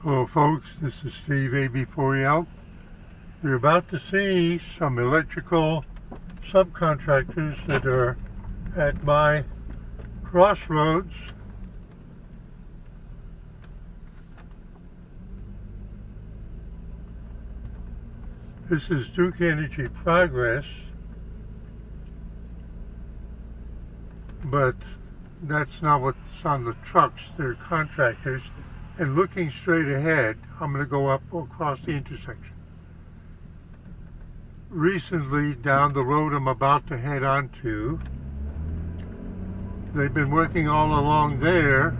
Hello folks, this is Steve AB4EL. You're about to see some electrical subcontractors that are at my crossroads. This is Duke Energy Progress, but that's not what's on the trucks. They're contractors. And looking straight ahead, I'm going to go up across the intersection. Recently, down the road I'm about to head onto, they've been working all along there,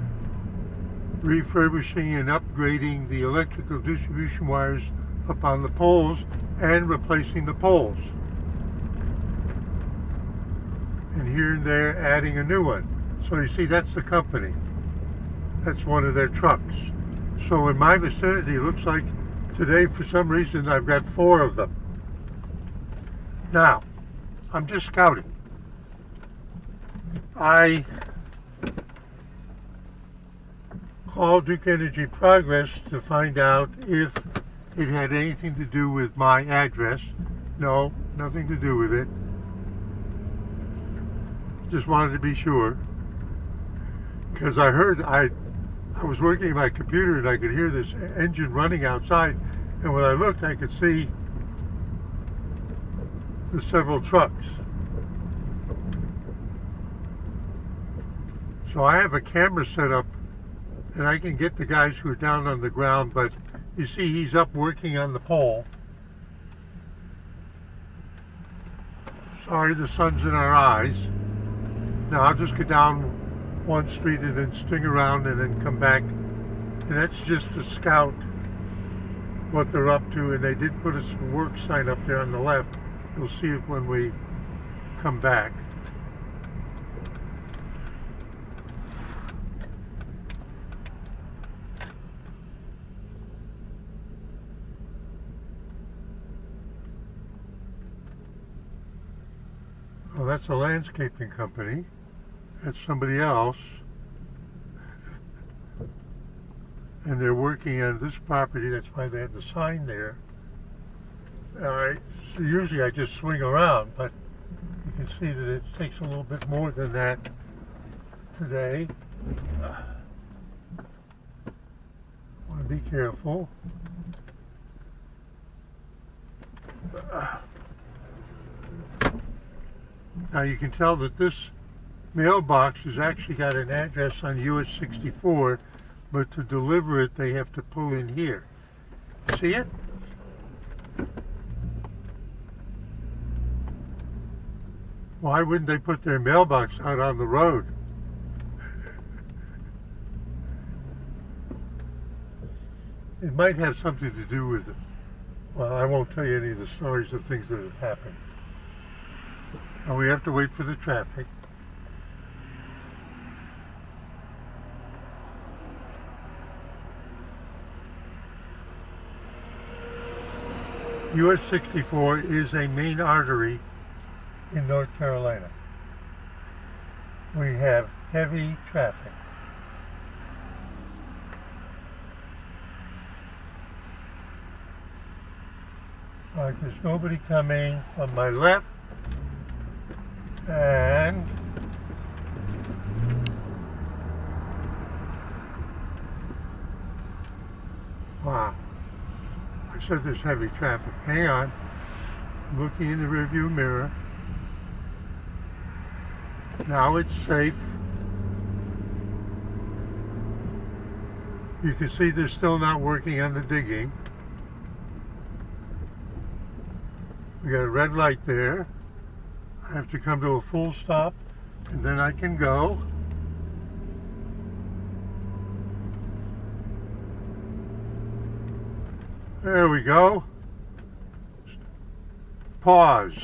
refurbishing and upgrading the electrical distribution wires up on the poles and replacing the poles. And here and there adding a new one. So you see, that's the company. That's one of their trucks. So in my vicinity, it looks like today, for some reason, I've got 4 of them. Now, I'm just scouting. I called Duke Energy Progress to find out if it had anything to do with my address. No, nothing to do with it. Just wanted to be sure. Because I heard, I was working my computer and I could hear this engine running outside, and when I looked I could see the several trucks. So I have a camera set up and I can get the guys who are down on the ground, but you see he's up working on the pole. Sorry, the sun's in our eyes. Now I'll just go down one street and then sting around and then come back, and that's just to scout what they're up to. And they did put a work sign up there on the left. You'll see it when we come back. Well, that's a landscaping company. That's somebody else, and they're working on this property. That's why they have the sign there. Alright, so usually I just swing around, but you can see that it takes a little bit more than that today. Want to be careful. Now you can tell that this mailbox has actually got an address on US 64, but to deliver it they have to pull in here. See it? Why wouldn't they put their mailbox out on the road? It might have something to do with it. Well, I won't tell you any of the stories of things that have happened. Now we have to wait for the traffic. US 64 is a main artery in North Carolina. We have heavy traffic. All right, there's nobody coming from my left, and wow. I said there's heavy traffic. Hang on. I'm looking in the rearview mirror. Now it's safe. You can see they're still not working on the digging. We got a red light there. I have to come to a full stop and then I can go. There we go. Pause.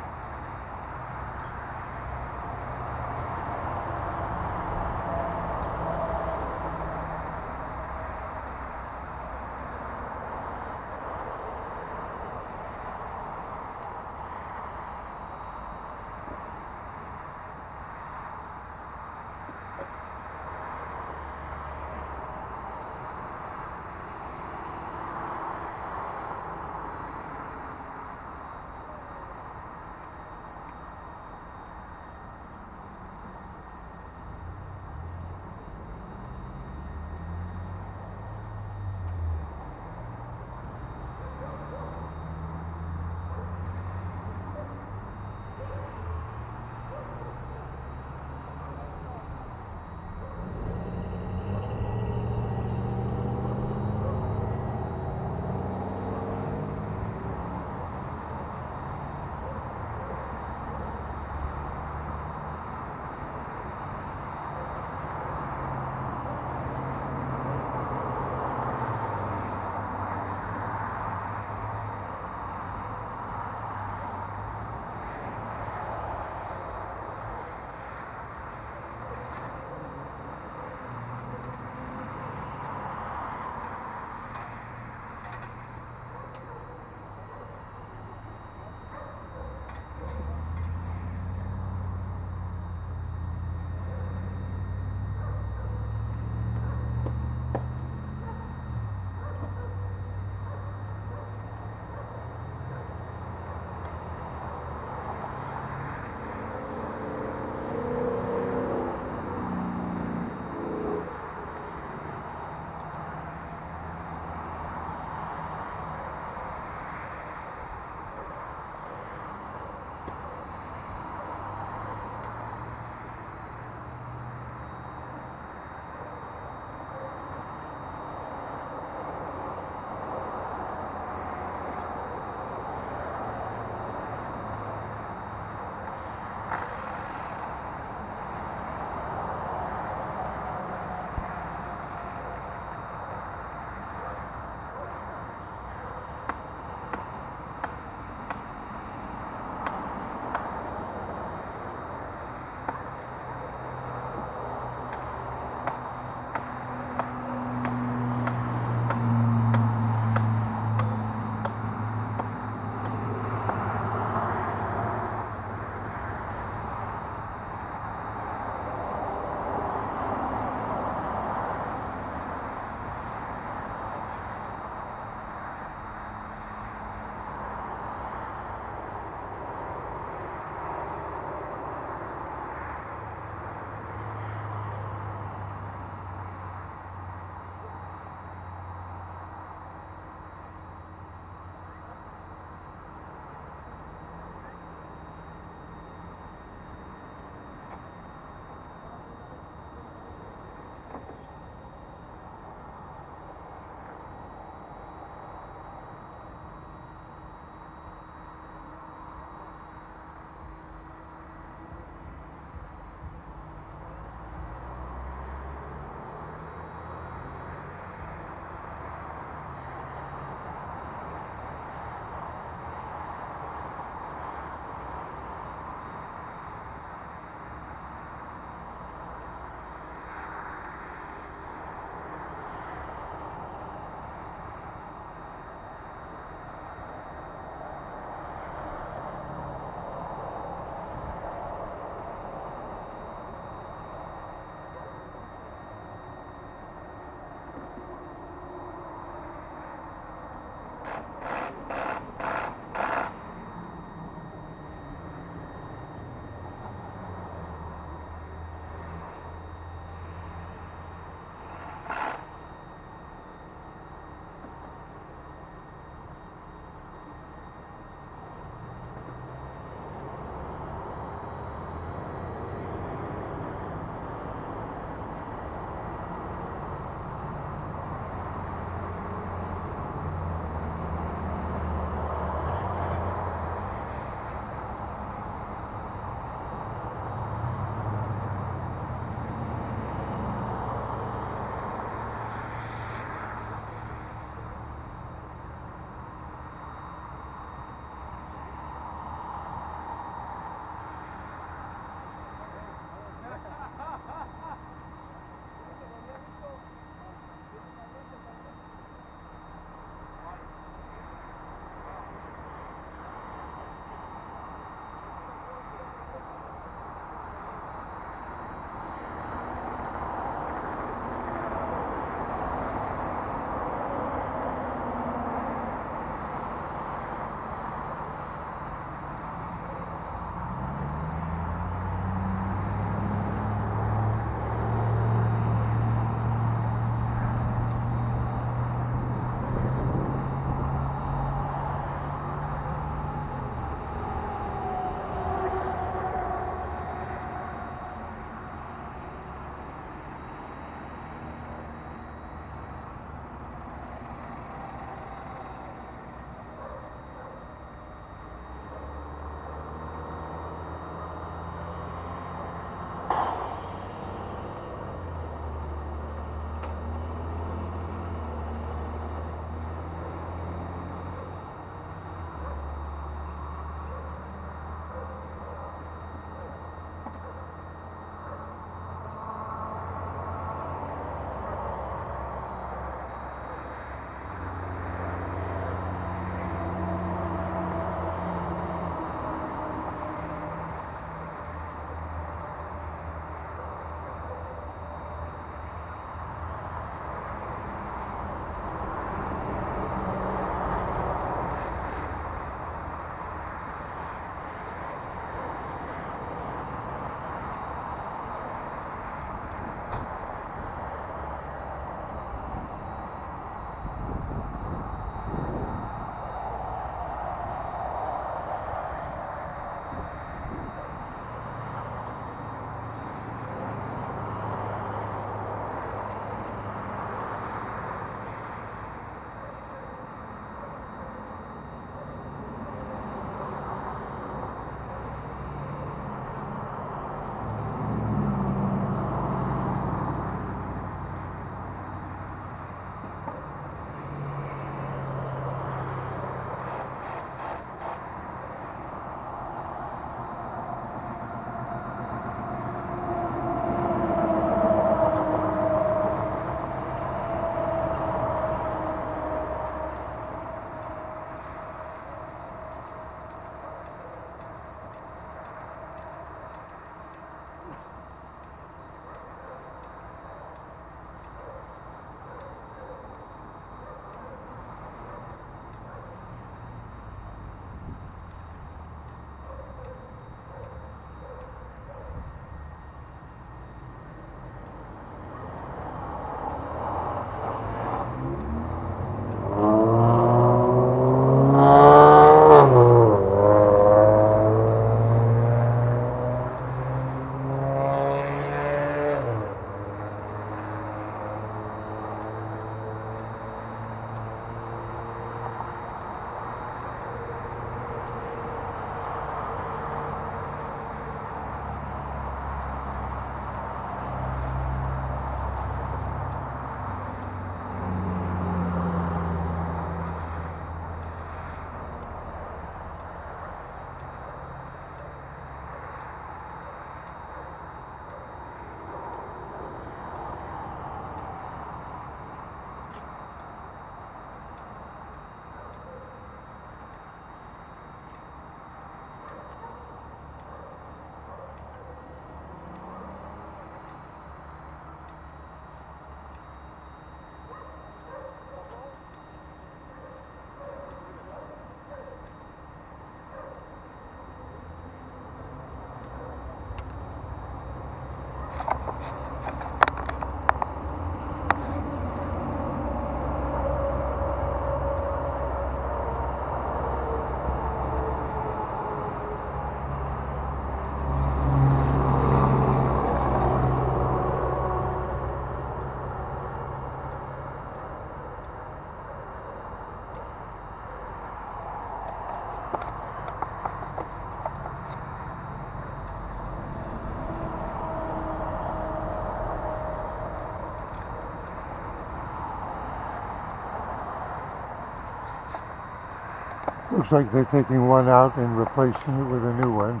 Looks like they're taking one out and replacing it with a new one,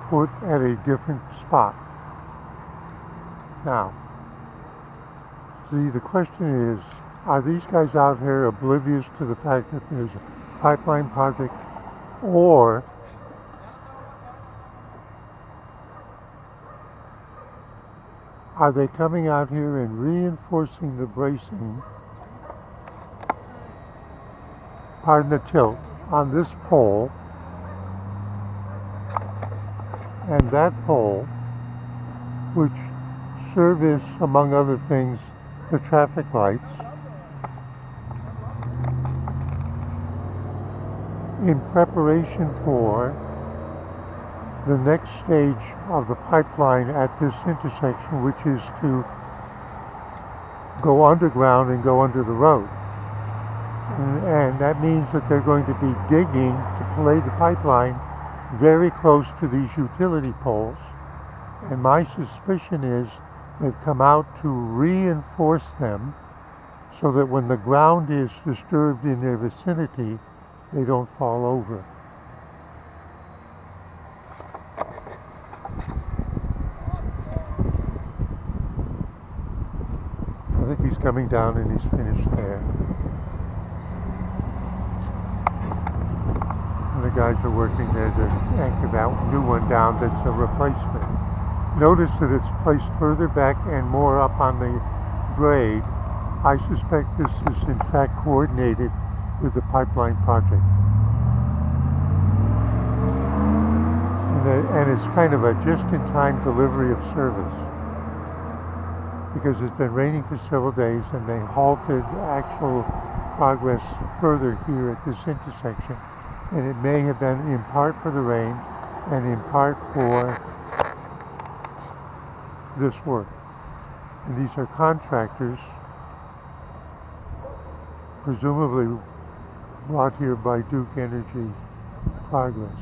put at a different spot. Now, see, the question is, are these guys out here oblivious to the fact that there's a pipeline project, or are they coming out here and reinforcing the bracing, pardon the tilt, on this pole and that pole, which service, among other things, the traffic lights, in preparation for the next stage of the pipeline at this intersection, which is to go underground and go under the road. And that means that they're going to be digging to lay the pipeline very close to these utility poles. And my suspicion is they've come out to reinforce them so that when the ground is disturbed in their vicinity, they don't fall over. I think he's coming down and he's finished there. And the guys are working there to anchor that new one down that's a replacement. Notice that it's placed further back and more up on the grade. I suspect this is in fact coordinated with the pipeline project. And it's kind of a just-in-time delivery of service, because it's been raining for several days and they halted actual progress further here at this intersection. And it may have been in part for the rain and in part for this work. And these are contractors, presumably brought here by Duke Energy Progress.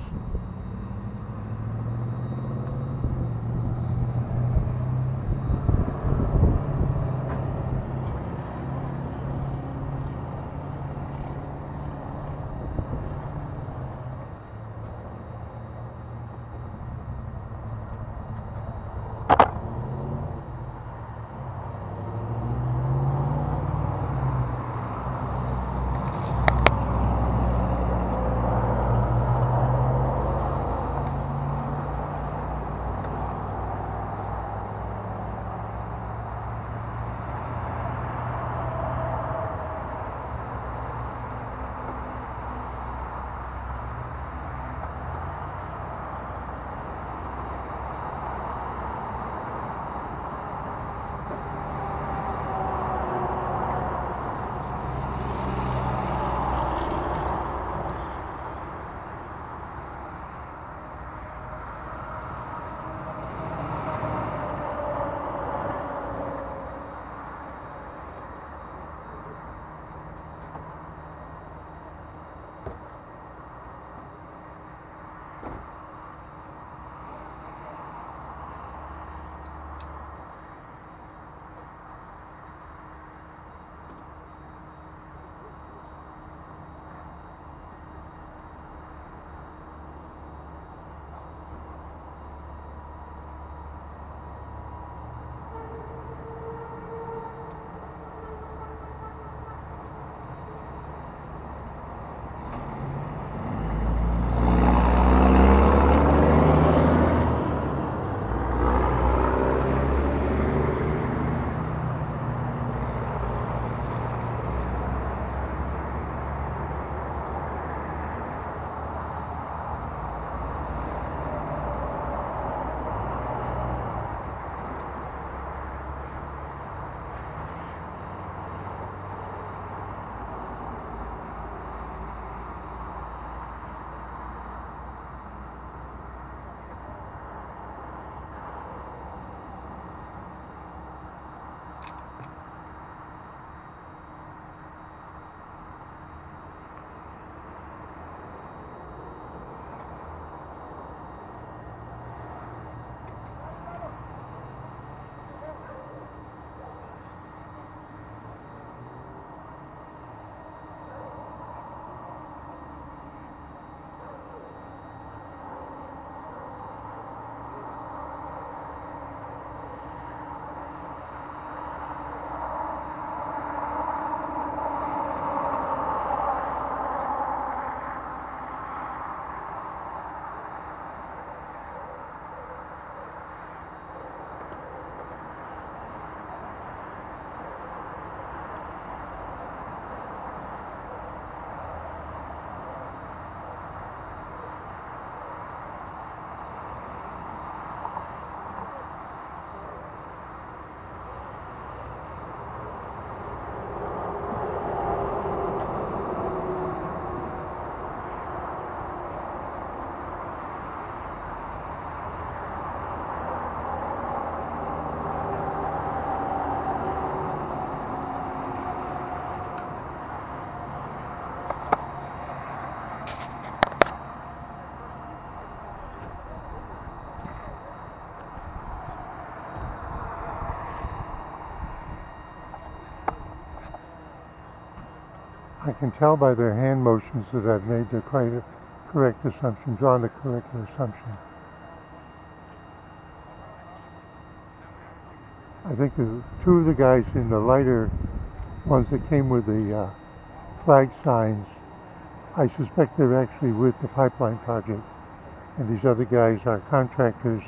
I can tell by their hand motions that I've made the correct assumption, drawn the correct assumption. I think the two of the guys in the lighter ones that came with the flag signs, I suspect they're actually with the pipeline project, and these other guys are contractors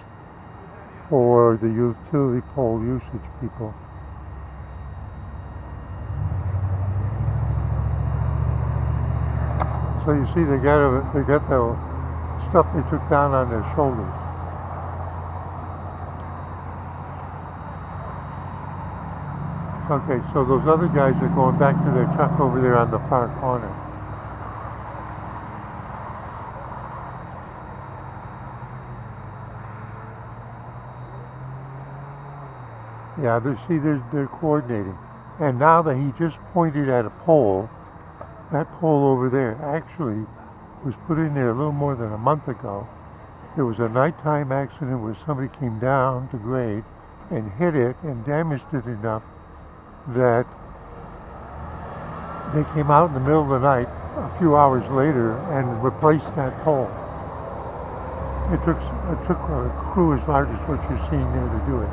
for the utility pole usage people. So you see, they got the stuff they took down on their shoulders. Okay, so those other guys are going back to their truck over there on the far corner. Yeah, they're coordinating. And now that he just pointed at a pole, that pole over there actually was put in there a little more than a month ago. There was a nighttime accident where somebody came down to grade and hit it and damaged it enough that they came out in the middle of the night a few hours later and replaced that pole. It took a crew as large as what you're seeing there to do it.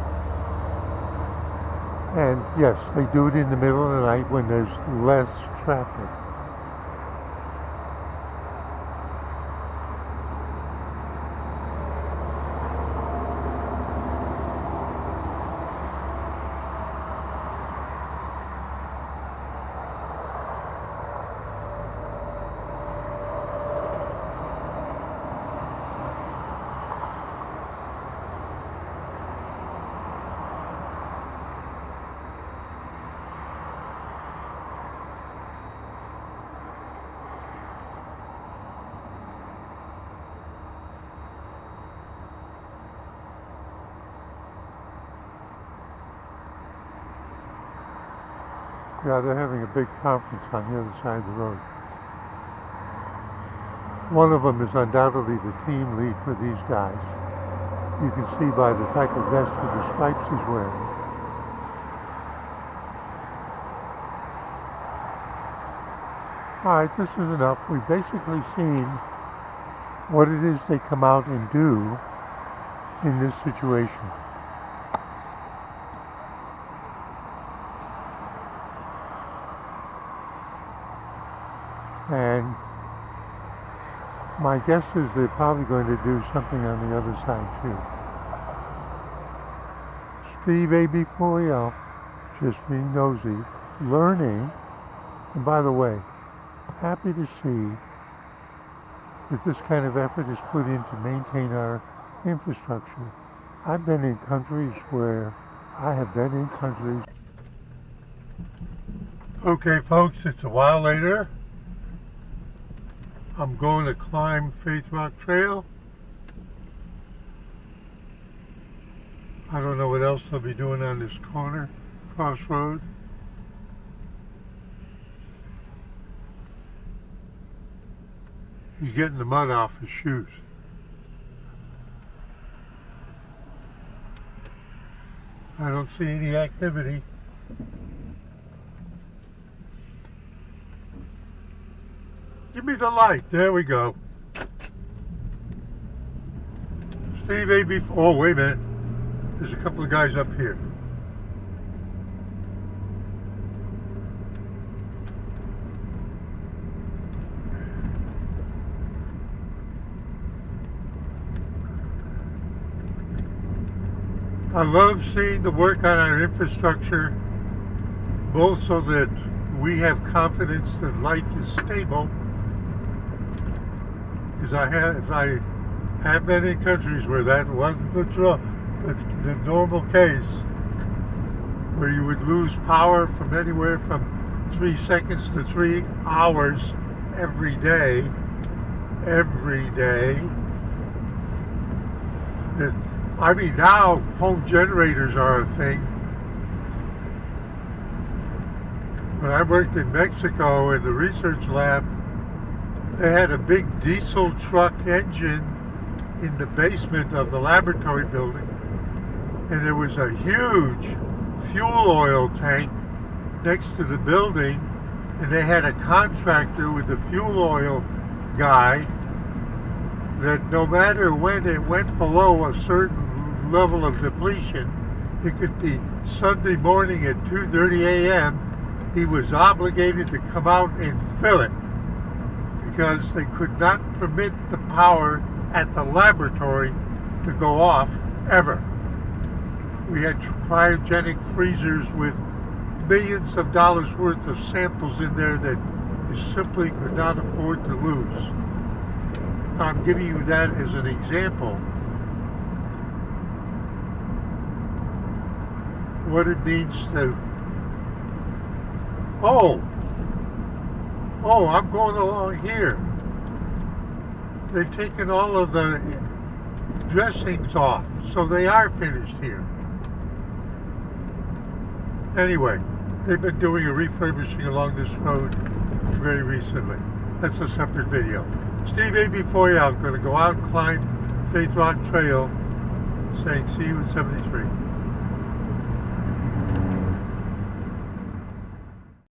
And yes, they do it in the middle of the night when there's less traffic. Yeah, they're having a big conference on the other side of the road. One of them is undoubtedly the team lead for these guys. You can see by the type of vest with the stripes he's wearing. Alright, this is enough. We've basically seen what it is they come out and do in this situation. And my guess is they're probably going to do something on the other side too. Steve AB4EL, just being nosy, learning, and by the way, happy to see that this kind of effort is put in to maintain our infrastructure. I've been in countries where Okay folks, it's a while later. I'm going to climb Faith Rock Trail. I don't know what else I'll be doing on this crossroad. He's getting the mud off his shoes. I don't see any activity. Give me the light. There we go. Steve AB. Oh, wait a minute. There's a couple of guys up here. I love seeing the work on our infrastructure, both so that we have confidence that life is stable. Because I have been in countries where that wasn't the normal case, where you would lose power from anywhere from 3 seconds to 3 hours every day. I mean, now home generators are a thing. When I worked in Mexico in the research lab, they had a big diesel truck engine in the basement of the laboratory building, and there was a huge fuel oil tank next to the building, and they had a contractor with the fuel oil guy that no matter when it went below a certain level of depletion, it could be Sunday morning at 2:30 a.m., he was obligated to come out and fill it because they could not permit the power at the laboratory to go off ever. We had cryogenic freezers with millions of dollars worth of samples in there that you simply could not afford to lose. I'm giving you that as an example. What it means to... Oh, I'm going along here. They've taken all of the dressings off, so they are finished here. Anyway, they've been doing a refurbishing along this road very recently. That's a separate video. Steve A. for you. I'm going to go out and climb Faith Rock Trail, saying see you in 73.